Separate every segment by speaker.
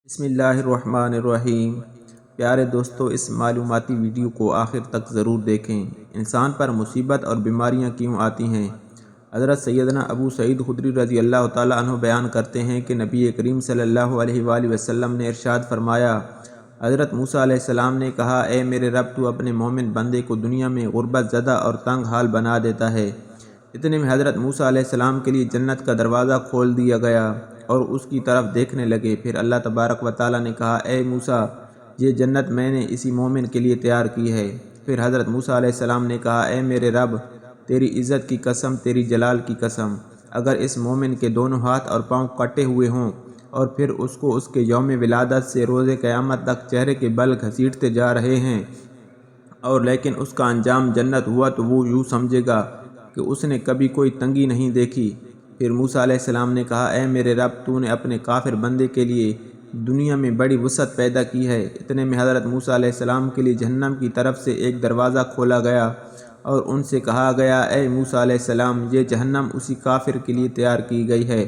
Speaker 1: بسم اللہ الرحمن الرحیم۔ پیارے دوستو، اس معلوماتی ویڈیو کو آخر تک ضرور دیکھیں۔ انسان پر مصیبت اور بیماریاں کیوں آتی ہیں؟ حضرت سیدنا ابو سعید خدری رضی اللہ تعالیٰ عنہ بیان کرتے ہیں کہ نبی کریم صلی اللہ علیہ وآلہ وسلم نے ارشاد فرمایا، حضرت موسیٰ علیہ السلام نے کہا، اے میرے رب، تو اپنے مومن بندے کو دنیا میں غربت زدہ اور تنگ حال بنا دیتا ہے۔ اتنے میں حضرت موسیٰ علیہ السلام کے لیے جنت کا دروازہ کھول دیا گیا اور اس کی طرف دیکھنے لگے۔ پھر اللہ تبارک و تعالیٰ نے کہا، اے موسیٰ، یہ جنت میں نے اسی مومن کے لیے تیار کی ہے۔ پھر حضرت موسیٰ علیہ السلام نے کہا، اے میرے رب، تیری عزت کی قسم، تیری جلال کی قسم، اگر اس مومن کے دونوں ہاتھ اور پاؤں کٹے ہوئے ہوں اور پھر اس کو اس کے یوم ولادت سے روز قیامت تک چہرے کے بل گھسیٹتے جا رہے ہیں اور لیکن اس کا انجام جنت ہوا تو وہ یوں سمجھے گا کہ اس نے کبھی کوئی تنگی نہیں دیکھی۔ پھر موسیٰ علیہ السلام نے کہا، اے میرے رب، تو نے اپنے کافر بندے کے لیے دنیا میں بڑی وسعت پیدا کی ہے۔ اتنے میں حضرت موسیٰ علیہ السلام کے لیے جہنم کی طرف سے ایک دروازہ کھولا گیا اور ان سے کہا گیا، اے موسیٰ علیہ السلام، یہ جہنم اسی کافر کے لیے تیار کی گئی ہے۔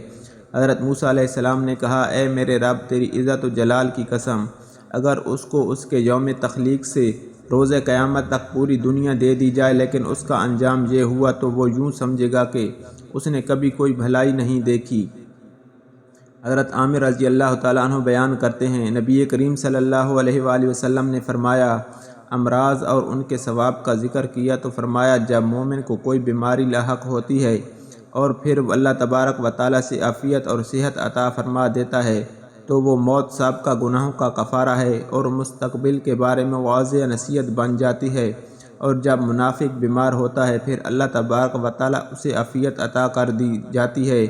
Speaker 1: حضرت موسیٰ علیہ السلام نے کہا، اے میرے رب، تیری عزت و جلال کی قسم، اگر اس کو اس کے یوم تخلیق سے روز قیامت تک پوری دنیا دے دی جائے لیکن اس کا انجام یہ ہوا تو وہ یوں سمجھے گا کہ اس نے کبھی کوئی بھلائی نہیں دیکھی۔ حضرت عامر رضی اللہ تعالیٰ عنہ بیان کرتے ہیں، نبی کریم صلی اللہ علیہ وآلہ وسلم نے فرمایا، امراض اور ان کے ثواب کا ذکر کیا تو فرمایا، جب مومن کو کوئی بیماری لاحق ہوتی ہے اور پھر اللہ تبارک و تعالیٰ سے عافیت اور صحت عطا فرما دیتا ہے تو وہ موت سابقہ گناہوں کا کفارہ ہے اور مستقبل کے بارے میں واضح نصیحت بن جاتی ہے۔ اور جب منافق بیمار ہوتا ہے پھر اللہ تبارک و تعالیٰ اسے عافیت عطا کر دی جاتی ہے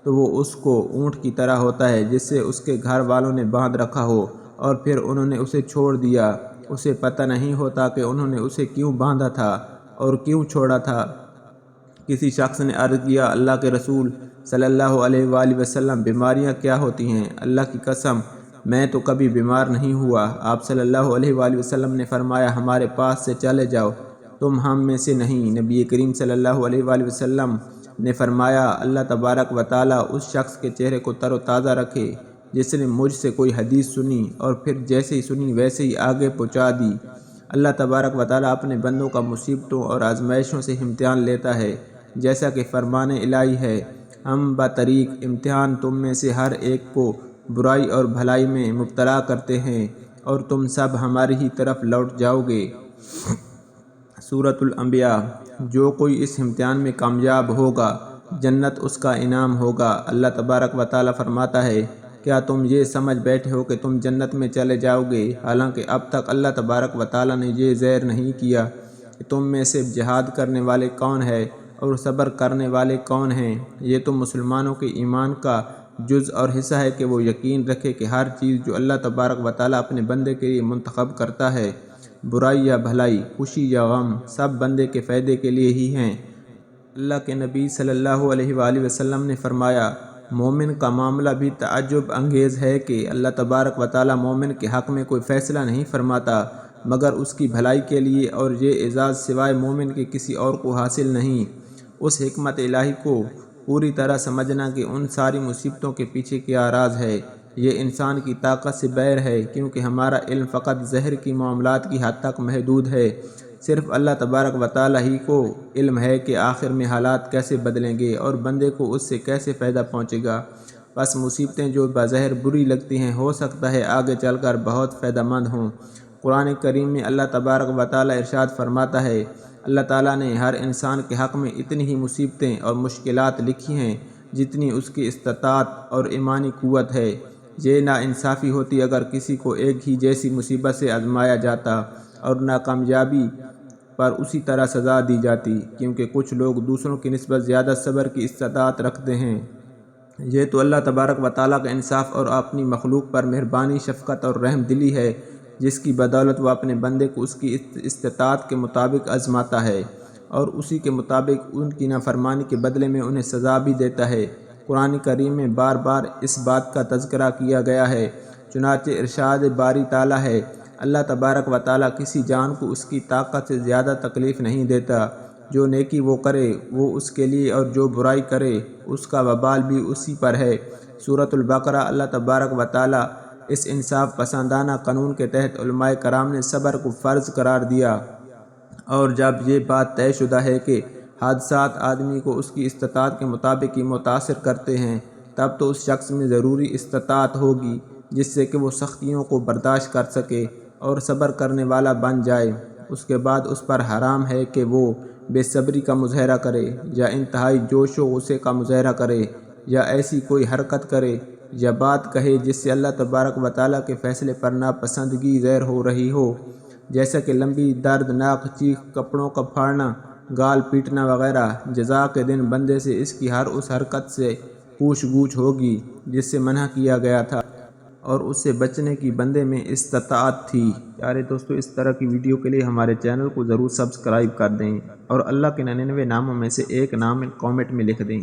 Speaker 1: تو وہ اس کو اونٹ کی طرح ہوتا ہے جس سے اس کے گھر والوں نے باندھ رکھا ہو اور پھر انہوں نے اسے چھوڑ دیا۔ اسے پتہ نہیں ہوتا کہ انہوں نے اسے کیوں باندھا تھا اور کیوں چھوڑا تھا۔ کسی شخص نے عرض کیا، اللہ کے رسول صلی اللہ علیہ وآلہ وسلم، بیماریاں کیا ہوتی ہیں؟ اللہ کی قسم، میں تو کبھی بیمار نہیں ہوا۔ آپ صلی اللہ علیہ وآلہ وسلم نے فرمایا، ہمارے پاس سے چلے جاؤ، تم ہم میں سے نہیں۔ نبی کریم صلی اللہ علیہ وآلہ وسلم نے فرمایا، اللہ تبارک و تعالیٰ اس شخص کے چہرے کو تر و تازہ رکھے جس نے مجھ سے کوئی حدیث سنی اور پھر جیسے ہی سنی ویسے ہی آگے پہنچا دی۔ اللہ تبارک و تعالیٰ اپنے بندوں کا مصیبتوں اور آزمائشوں سے امتحان لیتا ہے، جیسا کہ فرمان الہی ہے، ہم بطریق امتحان تم میں سے ہر ایک کو برائی اور بھلائی میں مبتلا کرتے ہیں اور تم سب ہماری ہی طرف لوٹ جاؤ گے۔ سورۃ الانبیاء۔ جو کوئی اس امتحان میں کامیاب ہوگا جنت اس کا انعام ہوگا۔ اللہ تبارک و تعالیٰ فرماتا ہے، کیا تم یہ سمجھ بیٹھے ہو کہ تم جنت میں چلے جاؤ گے، حالانکہ اب تک اللہ تبارک و تعالیٰ نے یہ ظاہر نہیں کیا کہ تم میں سے جہاد کرنے والے کون ہیں اور صبر کرنے والے کون ہیں۔ یہ تو مسلمانوں کے ایمان کا جز اور حصہ ہے کہ وہ یقین رکھے کہ ہر چیز جو اللہ تبارک و تعالیٰ اپنے بندے کے لیے منتخب کرتا ہے، برائی یا بھلائی، خوشی یا غم، سب بندے کے فائدے کے لیے ہی ہیں۔ اللہ کے نبی صلی اللہ علیہ وآلہ وسلم نے فرمایا، مومن کا معاملہ بھی تعجب انگیز ہے کہ اللہ تبارک و تعالیٰ مومن کے حق میں کوئی فیصلہ نہیں فرماتا مگر اس کی بھلائی کے لیے، اور یہ اعزاز سوائے مومن کے کسی اور کو حاصل نہیں۔ اس حکمت الہی کو پوری طرح سمجھنا کہ ان ساری مصیبتوں کے پیچھے کیا راز ہے، یہ انسان کی طاقت سے باہر ہے، کیونکہ ہمارا علم فقط ظاہر کی معاملات کی حد تک محدود ہے۔ صرف اللہ تبارک و تعالیٰ ہی کو علم ہے کہ آخر میں حالات کیسے بدلیں گے اور بندے کو اس سے کیسے فائدہ پہنچے گا۔ بس مصیبتیں جو بظاہر بری لگتی ہیں ہو سکتا ہے آگے چل کر بہت فائدہ مند ہوں۔ قرآن کریم میں اللہ تبارک و تعالیٰ ارشاد فرماتا ہے، اللہ تعالیٰ نے ہر انسان کے حق میں اتنی ہی مصیبتیں اور مشکلات لکھی ہیں جتنی اس کی استطاعت اور ایمانی قوت ہے۔ یہ ناانصافی ہوتی اگر کسی کو ایک ہی جیسی مصیبت سے آزمایا جاتا اور ناکامیابی پر اسی طرح سزا دی جاتی، کیونکہ کچھ لوگ دوسروں کی نسبت زیادہ صبر کی استطاعت رکھتے ہیں۔ یہ تو اللہ تبارک و تعالیٰ کا انصاف اور اپنی مخلوق پر مہربانی، شفقت اور رحم دلی ہے، جس کی بدولت وہ اپنے بندے کو اس کی استطاعت کے مطابق آزماتا ہے اور اسی کے مطابق ان کی نافرمانی کے بدلے میں انہیں سزا بھی دیتا ہے۔ قرآن کریم میں بار بار اس بات کا تذکرہ کیا گیا ہے، چنانچہ ارشاد باری تعالیٰ ہے، اللہ تبارک و تعالیٰ کسی جان کو اس کی طاقت سے زیادہ تکلیف نہیں دیتا، جو نیکی وہ کرے وہ اس کے لیے اور جو برائی کرے اس کا وبال بھی اسی پر ہے۔ سورۃ البقرہ۔ اللہ تبارک و تعالیٰ اس انصاف پسندانہ قانون کے تحت علماء کرام نے صبر کو فرض قرار دیا، اور جب یہ بات طے شدہ ہے کہ حادثات آدمی کو اس کی استطاعت کے مطابق ہی متاثر کرتے ہیں، تب تو اس شخص میں ضروری استطاعت ہوگی جس سے کہ وہ سختیوں کو برداشت کر سکے اور صبر کرنے والا بن جائے۔ اس کے بعد اس پر حرام ہے کہ وہ بے صبری کا مظاہرہ کرے، یا انتہائی جوش و غصے کا مظاہرہ کرے، یا ایسی کوئی حرکت کرے یا بات کہے جس سے اللہ تبارک و تعالیٰ کے فیصلے پر ناپسندگی ظاہر ہو رہی ہو، جیسا کہ لمبی دردناک چیخ، کپڑوں کا پھاڑنا، گال پیٹنا وغیرہ۔ جزا کے دن بندے سے اس کی ہر اس حرکت سے پوچھ گچھ ہوگی جس سے منع کیا گیا تھا، اور اس سے بچنے کی بندے میں استطاعت تھی۔ پیارے دوستو، اس طرح کی ویڈیو کے لیے ہمارے چینل کو ضرور سبسکرائب کر دیں، اور اللہ کے 99 ناموں میں سے ایک نام کامنٹ میں لکھ دیں۔